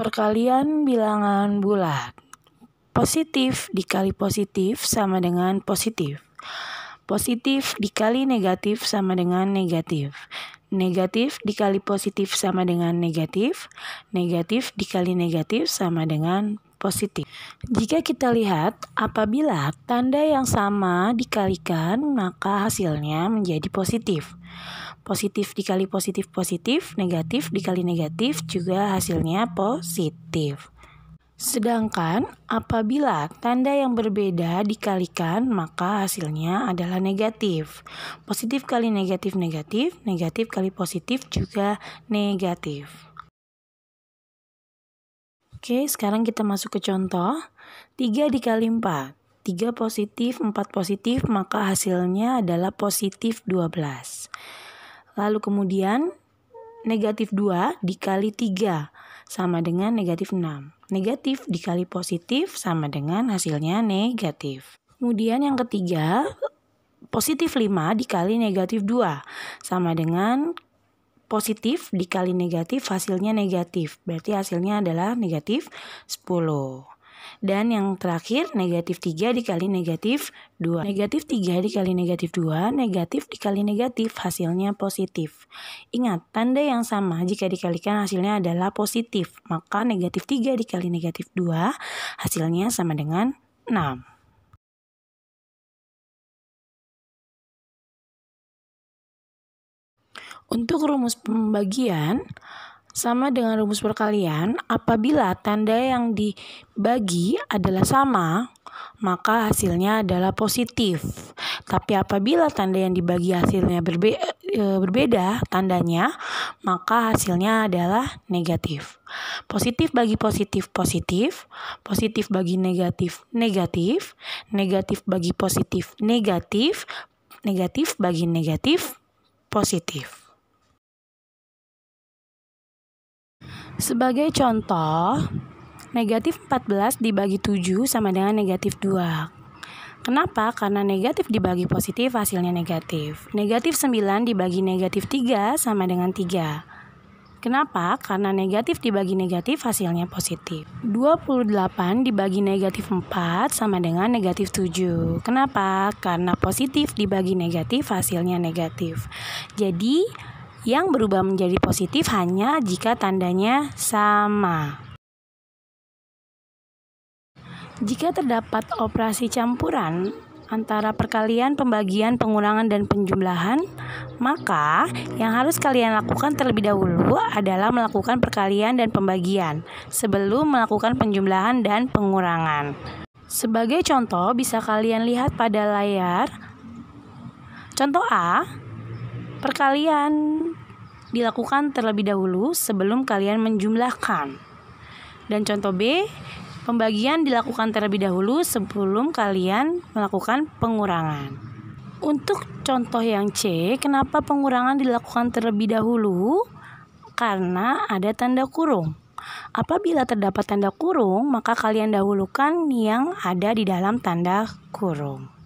perkalian bilangan bulat. Positif dikali positif sama dengan positif. Positif dikali negatif sama dengan negatif. Negatif dikali positif sama dengan negatif. Negatif dikali negatif sama dengan positif. Jika kita lihat, apabila tanda yang sama dikalikan, maka hasilnya menjadi positif. Positif dikali positif positif, negatif dikali negatif juga hasilnya positif. Sedangkan apabila tanda yang berbeda dikalikan, maka hasilnya adalah negatif. Positif kali negatif negatif, negatif kali positif juga negatif. Oke, sekarang kita masuk ke contoh. 3 dikali 4. 3 positif, 4 positif, maka hasilnya adalah positif 12. Lalu kemudian negatif 2 dikali 3 sama dengan negatif 6. Negatif dikali positif sama dengan hasilnya negatif. Kemudian yang ketiga, positif 5 dikali negatif 2 sama dengan positif dikali negatif hasilnya negatif. Berarti hasilnya adalah negatif 10. Dan yang terakhir negatif 3 dikali negatif 2. Negatif 3 dikali negatif 2, negatif dikali negatif hasilnya positif. Ingat, tanda yang sama jika dikalikan hasilnya adalah positif. Maka negatif 3 dikali negatif 2 hasilnya sama dengan 6. Untuk rumus pembagian sama dengan rumus perkalian, apabila tanda yang dibagi adalah sama, maka hasilnya adalah positif. Tapi apabila tanda yang dibagi hasilnya berbeda tandanya, maka hasilnya adalah negatif. Positif bagi positif positif, positif bagi negatif negatif, negatif bagi positif negatif, negatif bagi negatif positif. Sebagai contoh, negatif 14 dibagi 7 sama dengan negatif 2. Kenapa? Karena negatif dibagi positif hasilnya negatif. Negatif 9 dibagi negatif 3 sama dengan 3. Kenapa? Karena negatif dibagi negatif hasilnya positif. 28 dibagi negatif 4 sama dengan negatif 7. Kenapa? Karena positif dibagi negatif hasilnya negatif. Jadi yang berubah menjadi positif hanya jika tandanya sama. Jika terdapat operasi campuran antara perkalian, pembagian, pengurangan, dan penjumlahan, maka yang harus kalian lakukan terlebih dahulu adalah melakukan perkalian dan pembagian sebelum melakukan penjumlahan dan pengurangan. Sebagai contoh, bisa kalian lihat pada layar. Contoh A, perkalian dilakukan terlebih dahulu sebelum kalian menjumlahkan. Dan contoh B, pembagian dilakukan terlebih dahulu sebelum kalian melakukan pengurangan. Untuk contoh yang C, kenapa pengurangan dilakukan terlebih dahulu? Karena ada tanda kurung. Apabila terdapat tanda kurung, maka kalian dahulukan yang ada di dalam tanda kurung.